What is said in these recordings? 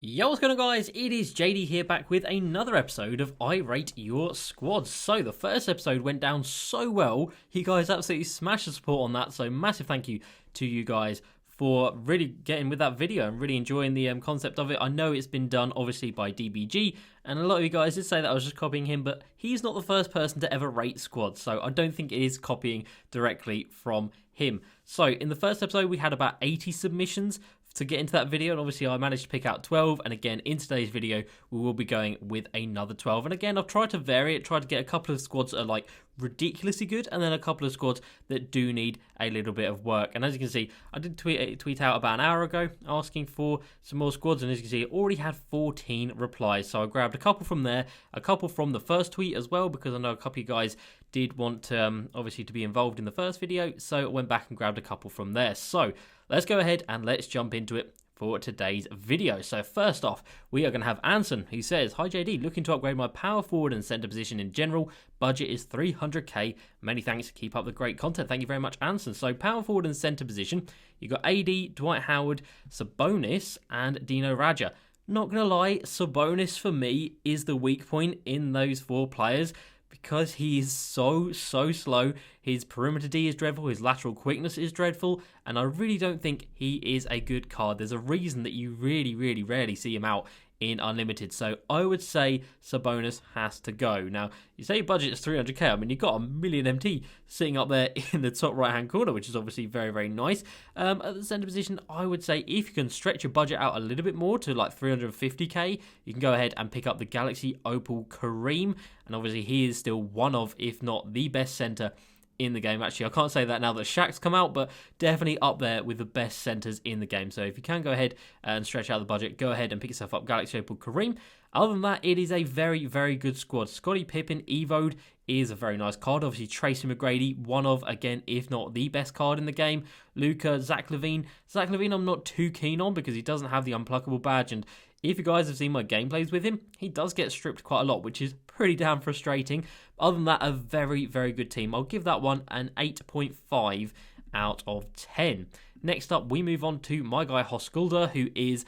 Yo, what's going on, guys? It is JD here, back with another episode of I Rate Your Squad. So the first episode went down so well. You guys absolutely smashed the support on that, so massive thank you to you guys for really getting with that video and really enjoying the concept of it. I know it's been done obviously by DBG, and a lot of you guys did say that I was just copying him, but he's not the first person to ever rate squads, so I don't think it is copying directly from him. So in the first episode we had about 80 submissions to get into that video, and obviously I managed to pick out 12, and again in today's video we will be going with another 12. And again, I've tried to vary it, tried to get a couple of squads that are like ridiculously good, and then a couple of squads that do need a little bit of work. And as you can see, I did tweet out about an hour ago asking for some more squads, and as you can see, it already had 14 replies. So I grabbed a couple from there, a couple from the first tweet as well, because I know a couple of you guys did want obviously to be involved in the first video, so I went back and grabbed a couple from there. So let's go ahead and let's jump into it for today's video. So first off, we are going to have Anson, who says, "Hi JD, looking to upgrade my power forward and centre position in general. Budget is 300k. Many thanks. Keep up the great content." Thank you very much, Anson. So power forward and centre position, you got AD, Dwight Howard, Sabonis, and Dino Radja. Not going to lie, Sabonis for me is the weak point in those four players, because he is so slow. His perimeter D is dreadful, his lateral quickness is dreadful, and I really don't think he is a good card. There's a reason that you really rarely see him out in Unlimited, so I would say Sabonis has to go. Now, you say your budget is 300k, I mean, you've got a million MT sitting up there in the top right hand corner, which is obviously very nice. At the centre position, I would say if you can stretch your budget out a little bit more to like 350k, you can go ahead and pick up the Galaxy Opal Kareem, and obviously he is still one of, if not the best centre in the game. Actually, I can't say that now that Shaq's come out, but definitely up there with the best centres in the game. So if you can go ahead and stretch out the budget, go ahead and pick yourself up Galaxy Opal Kareem. Other than that, it is a very good squad. Scottie Pippen Evo'd is a very nice card. Obviously, Tracy McGrady, one of, again, if not the best card in the game. Luka, Zach LaVine. Zach LaVine I'm not too keen on because he doesn't have the unpluckable badge, and if you guys have seen my gameplays with him, he does get stripped quite a lot, which is pretty damn frustrating. Other than that, a very good team. I'll give that one an 8.5 out of 10. Next up, we move on to my guy Hoskulda, who is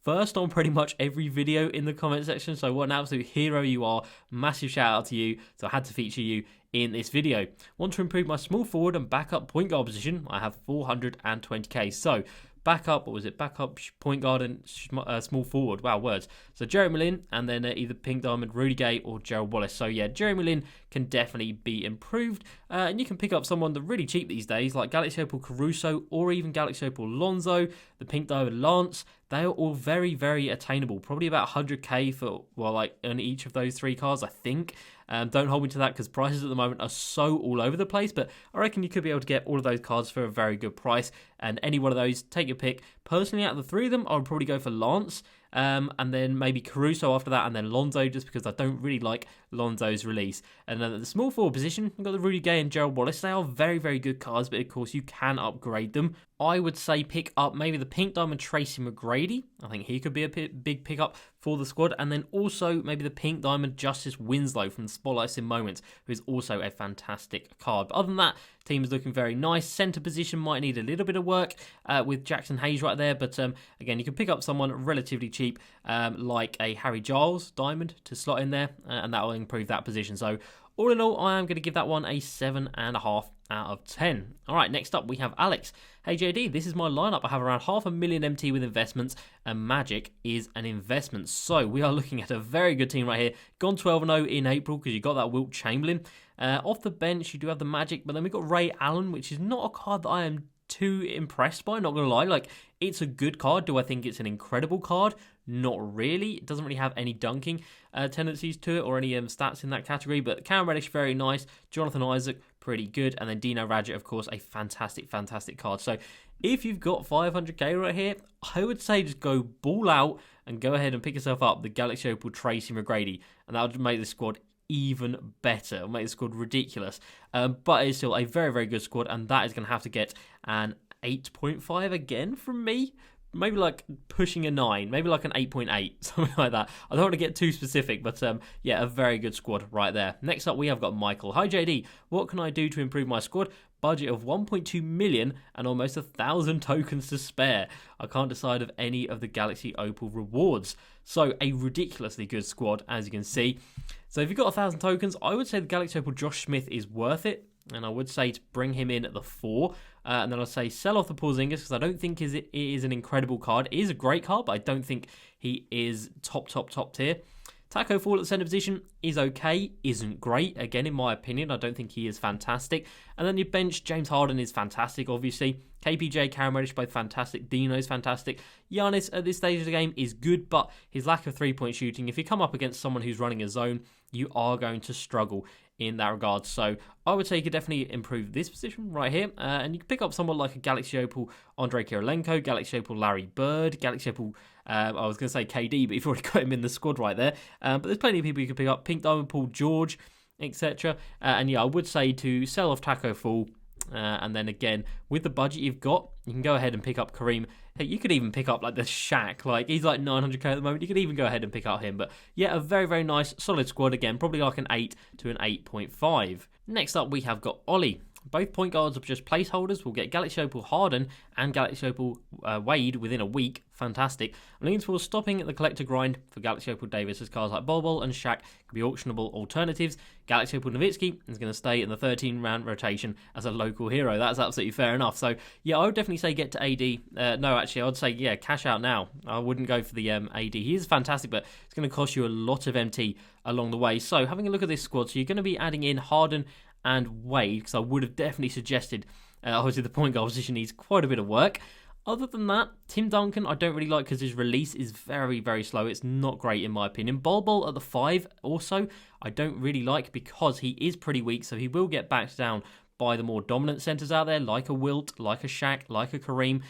first on pretty much every video in the comment section. So what an absolute hero you are. Massive shout out to you. So I had to feature you in this video. Want to improve my small forward and backup point guard position? I have 420k. So backup, what was it? Backup, point guard, and small forward. Wow, words. So Jeremy Lin, and then either Pink Diamond, Rudy Gay, or Gerald Wallace. So yeah, Jeremy Lin can definitely be improved. And you can pick up someone that's really cheap these days, like Galaxy Opal Caruso, or even Galaxy Opal Lonzo, the Pink Diamond Lance. They are all very attainable. Probably about 100k for, well, like on each of those three cards, I think. Don't hold me to that because prices at the moment are so all over the place, but I reckon you could be able to get all of those cards for a very good price, and any one of those, take your pick. Personally, out of the three of them, I would probably go for Lance, and then maybe Caruso after that, and then Lonzo, just because I don't really like Lonzo's release. And then at the small forward position, we've got the Rudy Gay and Gerald Wallace. They are very good cards, but of course you can upgrade them. I would say pick up maybe the Pink Diamond Tracy McGrady. I think he could be a big pickup for the squad. And then also maybe the Pink Diamond Justice Winslow from Spotlights in Moments, who is also a fantastic card. But other than that, team is looking very nice. Centre position might need a little bit of work with Jackson Hayes right there. But again, you can pick up someone relatively cheap like a Harry Giles Diamond to slot in there, and that will improve that position. So all in all, I am going to give that one a 7.5 out of 10. All right, next up we have Alex. Hey JD, this is my lineup. I have around 500,000 MT with investments, and Magic is an investment. So we are looking at a very good team right here. Gone 12-0 in April because you got that Wilt Chamberlain. Off the bench, you do have the Magic, but then we've got Ray Allen, which is not a card that I am too impressed by, not going to lie. Like, it's a good card. Do I think it's an incredible card? Not really. It doesn't really have any dunking tendencies to it or any stats in that category, but Cam Reddish, very nice. Jonathan Isaac, pretty good. And then Dino Radja, of course, a fantastic card. So if you've got 500k right here, I would say just go ball out and go ahead and pick yourself up the Galaxy Opal Tracy McGrady, and that would make the squad even better. It'll make the squad ridiculous. But it's still a very good squad, and that is going to have to get an 8.5 again from me. Maybe like pushing a 9, maybe like an 8.8, something like that. I don't want to get too specific, but yeah, a very good squad right there. Next up, we have got Michael. Hi JD, what can I do to improve my squad? budget of 1.2 million and almost 1,000 tokens to spare. I can't decide of any of the Galaxy Opal rewards. So a ridiculously good squad, as you can see. So if you've got 1,000 tokens, I would say the Galaxy Opal Josh Smith is worth it. And I would say to bring him in at the 4. And then I'd say sell off the Porzingis because I don't think it is an incredible card. It is a great card, but I don't think he is top tier. Taco Fall at the centre position is okay, isn't great. Again, in my opinion, I don't think he is fantastic. And then your bench, James Harden is fantastic, obviously. KPJ, Karen Reddish, both fantastic. Dino's fantastic. Giannis at this stage of the game is good, but his lack of three-point shooting, if you come up against someone who's running a zone, you are going to struggle in that regard. So I would say you could definitely improve this position right here. And you can pick up someone like a Galaxy Opal Andrei Kirilenko, Galaxy Opal Larry Bird, Galaxy Opal, I was going to say KD, but you've already got him in the squad right there. But there's plenty of people you can pick up. Pink Diamond Paul George, etc. And yeah, I would say to sell off Taco Fall. And then again, with the budget you've got, you can go ahead and pick up Kareem. Hey, you could even pick up like the Shaq. Like, he's like 900k at the moment. You could even go ahead and pick up him. But yeah, a very, very nice, solid squad. Again, probably like an 8 to an 8.5. Next up, we have got Ollie. Both point guards are just placeholders. We'll get Galaxy Opal Harden and Galaxy Opal Wade within a week. Fantastic. I'm leaning towards stopping the collector grind for Galaxy Opal Davis, as cards like Bol and Shaq could be auctionable alternatives. Galaxy Opal Nowitzki is going to stay in the 13-round rotation as a local hero. That's absolutely fair enough. So, yeah, I would definitely say get to AD. No, actually, I would say, yeah, cash out now. I wouldn't go for the AD. He is fantastic, but it's going to cost you a lot of MT along the way. So, having a look at this squad, so you're going to be adding in Harden and Wade, because I would have definitely suggested, obviously the point guard position needs quite a bit of work. Other than that, Tim Duncan I don't really like because his release is very, very slow. It's not great in my opinion. Bol at the 5 also I don't really like because he is pretty weak, so he will get backed down by the more dominant centres out there, like a Wilt, like a Shaq, like a Kareem.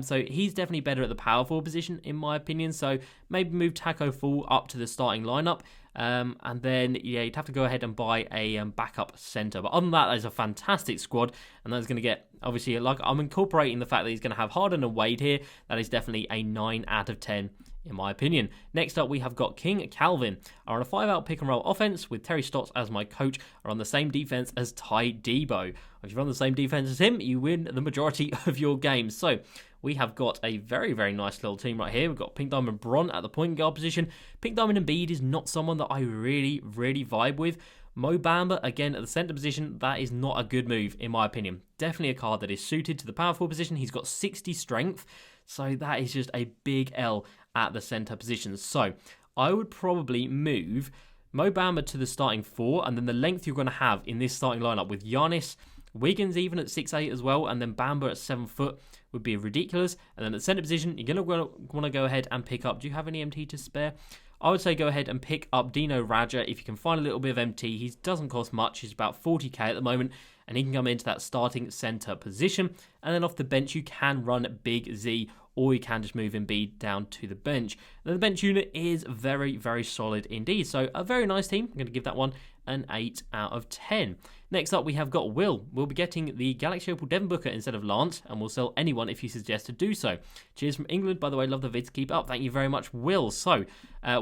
So he's definitely better at the power forward position, in my opinion. So maybe move Taco Fall up to the starting lineup. And then, yeah, you'd have to go ahead and buy a backup centre. But other than that, that is a fantastic squad. And that's going to get, obviously, like I'm incorporating the fact that he's going to have Harden and Wade here. That is definitely a 9 out of 10. In my opinion. Next up, we have got King Calvin. Are on a 5-out pick-and-roll offense with Terry Stotts as my coach. Are on the same defense as Ty Debo. If you're on the same defense as him, you win the majority of your games. So we have got a very, very nice little team right here. We've got Pink Diamond Bron at the point guard position. Pink Diamond Embiid is not someone that I really, really vibe with. Mo Bamba, again, at the centre position, that is not a good move, in my opinion. Definitely a card that is suited to the power forward position. He's got 60 strength, so that is just a big L at the centre position. So I would probably move Mo Bamba to the starting 4, and then the length you're going to have in this starting lineup with Giannis, Wiggins even at 6'8 as well, and then Bamba at 7 foot would be ridiculous. And then at the centre position, you're going to want to go ahead and pick up. Do you have any MT to spare? I would say go ahead and pick up Dino Raja if you can find a little bit of MT. He doesn't cost much. He's about 40k at the moment, and he can come into that starting centre position. And then off the bench, you can run Big Z, or you can just move Embiid down to the bench. Now, the bench unit is very, very solid indeed. So a very nice team. I'm going to give that one an 8 out of 10. Next up, we have got Will. We'll be getting the Galaxy Opal Devin Booker instead of Lance, and we'll sell anyone if you suggest to do so. Cheers from England, by the way. Love the vids. Keep up. Thank you very much, Will. So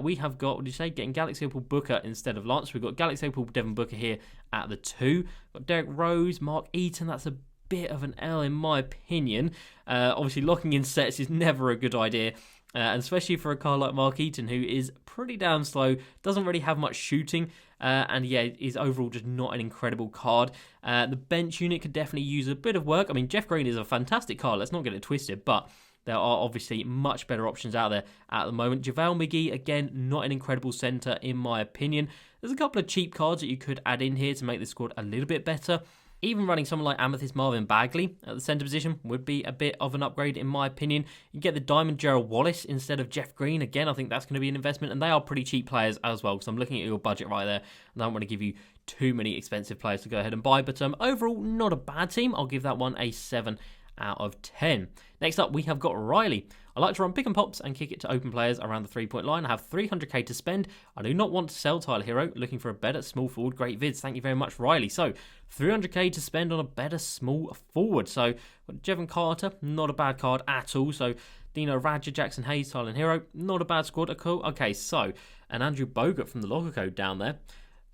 we have got, what did you say? Getting Galaxy Opal Booker instead of Lance. We've got Galaxy Opal Devin Booker here at the 2. We've got Derek Rose, Mark Eaton. That's a bit of an L in my opinion. Obviously, locking in sets is never a good idea. And especially for a card like Mark Eaton, who is pretty damn slow, doesn't really have much shooting, and yeah, is overall just not an incredible card. The bench unit could definitely use a bit of work. I mean, Jeff Green is a fantastic card, let's not get it twisted, but there are obviously much better options out there at the moment. JaVale McGee, again, not an incredible centre in my opinion. There's a couple of cheap cards that you could add in here to make the squad a little bit better. Even running someone like Amethyst Marvin Bagley at the centre position would be a bit of an upgrade in my opinion. You get the Diamond Gerald Wallace instead of Jeff Green. Again, I think that's going to be an investment, and they are pretty cheap players as well, because I'm looking at your budget right there, and I don't want to give you too many expensive players to go ahead and buy. But overall, not a bad team. I'll give that one a 7 out of 10. Next up, we have got Riley. I like to run pick and pops and kick it to open players around the 3-point line. I have 300k to spend. I do not want to sell Tyler Hero. Looking for a better small forward. Great vids. Thank you very much, Riley. So 300k to spend on a better small forward. So Jevon Carter, not a bad card at all. So Dino Radja, Jackson Hayes, Tyler Hero, not a bad squad. Cool. Okay, so and Andrew Bogut from the Locker Code down there.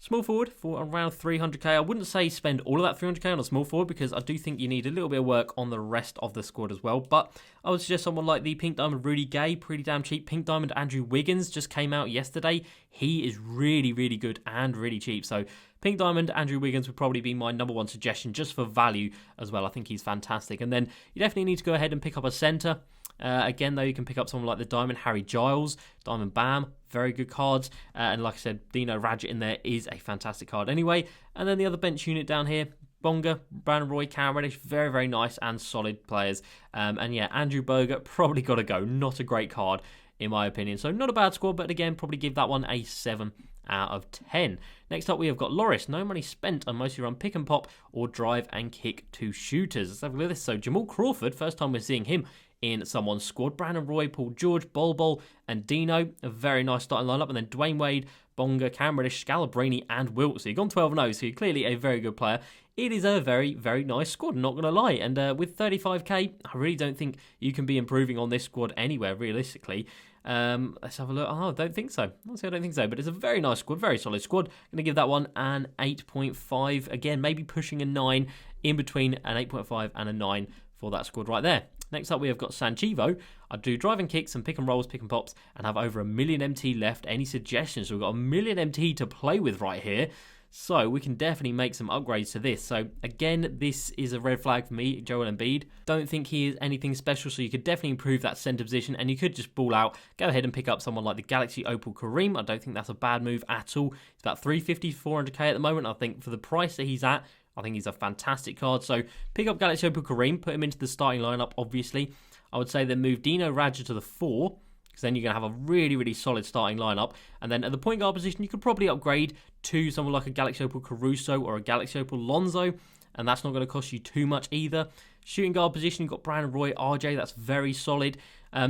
Small forward for around 300k. I wouldn't say spend all of that 300k on a small forward because I do think you need a little bit of work on the rest of the squad as well. But I would suggest someone like the Pink Diamond Rudy Gay, pretty damn cheap. Pink Diamond Andrew Wiggins just came out yesterday. He is really, really good and really cheap. So Pink Diamond Andrew Wiggins would probably be my number one suggestion just for value as well. I think he's fantastic. And then you definitely need to go ahead and pick up a centre. Again, though, you can pick up someone like the Diamond Harry Giles, Diamond Bam, very good cards. And like I said, Dino Radja in there is a fantastic card anyway. And then the other bench unit down here, Bonga, Brandon Roy, Cam Reddish, very, very nice and solid players. And yeah, Andrew Bogut, probably got to go. Not a great card, in my opinion. So not a bad squad, but again, probably give that one a 7 out of 10. Next up, we have got Loris. No money spent on mostly run pick and pop or drive and kick 2 shooters. Let's have a look at this. So Jamal Crawford, first time we're seeing him in someone's squad. Brandon Roy, Paul George, Bol and Dino. A very nice starting lineup. And then Dwayne Wade, Bonga, Cam Reddish, Scalabrini and Wilt. So you've gone 12-0, so you're clearly a very good player. It is a very, very nice squad, not going to lie. And with 35k, I really don't think you can be improving on this squad anywhere, realistically. Let's have a look. Oh, I don't think so. Honestly, I don't think so. But it's a very nice squad, very solid squad. I'm going to give that one an 8.5. Again, maybe pushing a 9 in between an 8.5 and a 9 for that squad right there. Next up, we have got Sanchivo. I do driving kicks and pick and rolls, pick and pops, and have over 1 million MT left. Any suggestions? So we've got 1 million MT to play with right here. So we can definitely make some upgrades to this. So again, this is a red flag for me, Joel Embiid. Don't think he is anything special, so you could definitely improve that centre position, and you could just ball out, go ahead and pick up someone like the Galaxy Opal Kareem. I don't think that's a bad move at all. It's about 350 to 400k at the moment. I think for the price that he's at, I think he's a fantastic card. So pick up Galaxy Opal Kareem, put him into the starting lineup, obviously. I would say then move Dino Radja to the 4, because then you're going to have a really, really solid starting lineup. And then at the point guard position, you could probably upgrade to someone like a Galaxy Opal Caruso or a Galaxy Opal Lonzo, and that's not going to cost you too much either. Shooting guard position, you've got Brandon Roy, RJ, that's very solid.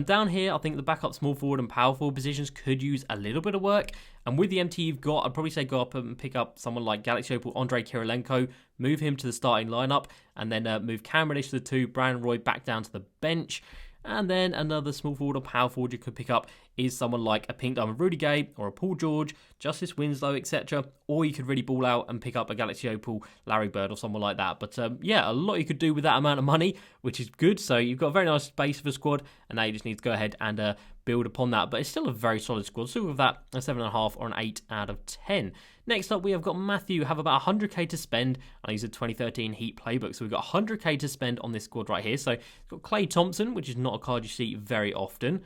Down here, I think the backup small forward and power forward positions could use a little bit of work. And with the MT you've got, I'd probably say go up and pick up someone like Galaxy Opal Andrei Kirilenko, move him to the starting lineup, and then move Cam Reddish to the 2, Brandon Roy back down to the bench. And then another small forward or power forward you could pick up is someone like a Pink Diamond Rudy Gay or a Paul George, Justice Winslow, etc. Or you could really ball out and pick up a Galaxy Opal Larry Bird or someone like that. But yeah, a lot you could do with that amount of money, which is good. So you've got a very nice base of a squad, and now you just need to go ahead and build upon that. But it's still a very solid squad. So with that, a 7.5 or an 8 out of 10. Next up, we have got Matthew, have about 100k to spend, and he's a 2013 Heat playbook. So we've got 100k to spend on this squad right here. So we've got Klay Thompson, which is not a card you see very often.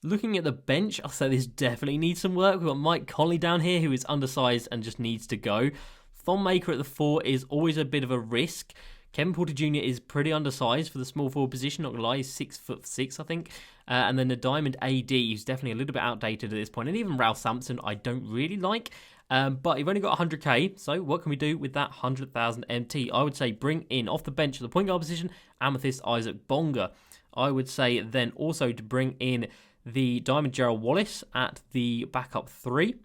Looking at the bench, I'll say this definitely needs some work. We've got Mike Conley down here, who is undersized and just needs to go. Thon Maker at the 4 is always a bit of a risk. Kevin Porter Jr. is pretty undersized for the small forward position, not going to lie, he's 6'6", I think. And then the Diamond AD, who's definitely a little bit outdated at this point. And even Ralph Sampson, I don't really like. But you've only got 100k, so what can we do with that 100,000 MT? I would say bring in, off the bench, the point guard position, Amethyst Isaac Bonga. I would say then also to bring in the Diamond Gerald Wallace at the backup 3.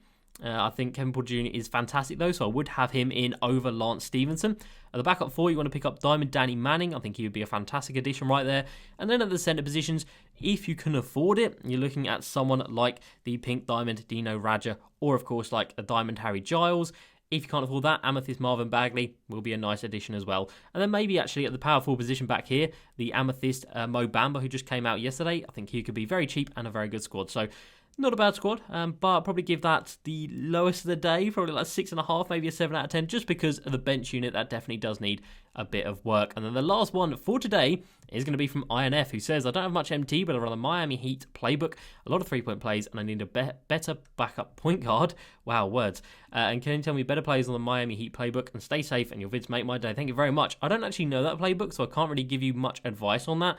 I think Kevin Porter Jr. is fantastic though, so I would have him in over Lance Stevenson. At the backup 4, you want to pick up Diamond Danny Manning. I think he would be a fantastic addition right there. And then at the centre positions, if you can afford it, you're looking at someone like the Pink Diamond Dino Radja, or of course like a Diamond Harry Giles. If you can't afford that, Amethyst Marvin Bagley will be a nice addition as well. And then maybe actually at the power forward position back here, the Amethyst Mo Bamba, who just came out yesterday. I think he could be very cheap and a very good squad. So not a bad squad, but I'll probably give that the lowest of the day, probably like 6.5, maybe a 7 out of 10, just because of the bench unit. That definitely does need a bit of work. And then the last one for today is going to be from INF, who says, I don't have much MT, but I run a Miami Heat playbook, a lot of 3-point plays, and I need a better backup point guard. Wow, words. And can you tell me better plays on the Miami Heat playbook, and stay safe, and your vids make my day. Thank you very much. I don't actually know that playbook, so I can't really give you much advice on that.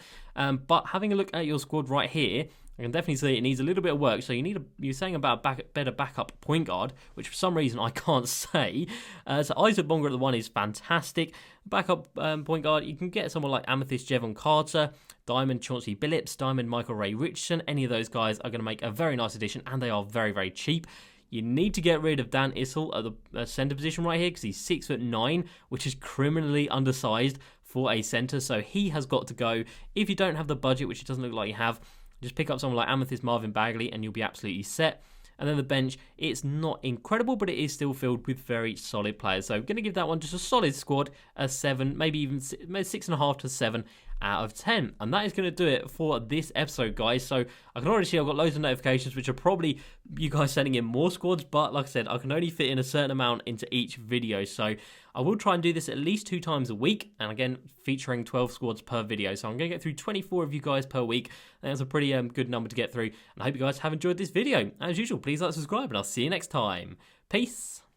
But having a look at your squad right here, I can definitely see it needs a little bit of work. So you're saying about a better backup point guard, which for some reason I can't say. So Isaac Bonga at the 1 is fantastic. Backup point guard, you can get someone like Amethyst Jevon Carter, Diamond Chauncey Billups, Diamond Michael Ray Richardson. Any of those guys are going to make a very nice addition, and they are very, very cheap. You need to get rid of Dan Issel at the centre position right here, because he's 6'9", which is criminally undersized for a centre. So he has got to go. If you don't have the budget, which it doesn't look like you have, just pick up someone like Amethyst Marvin Bagley and you'll be absolutely set. And then the bench, it's not incredible, but it is still filled with very solid players. So I'm going to give that one just a solid squad, a 7, maybe even 6.5 to 7 out of 10. And that is going to do it for this episode, guys. So I can already see I've got loads of notifications, which are probably you guys sending in more squads, but like I said, I can only fit in a certain amount into each video. So I will try and do this at least 2 times a week, and again, featuring 12 squads per video. So I'm going to get through 24 of you guys per week. That's a pretty good number to get through, and I hope you guys have enjoyed this video. As usual, please like, subscribe, and I'll see you next time. Peace.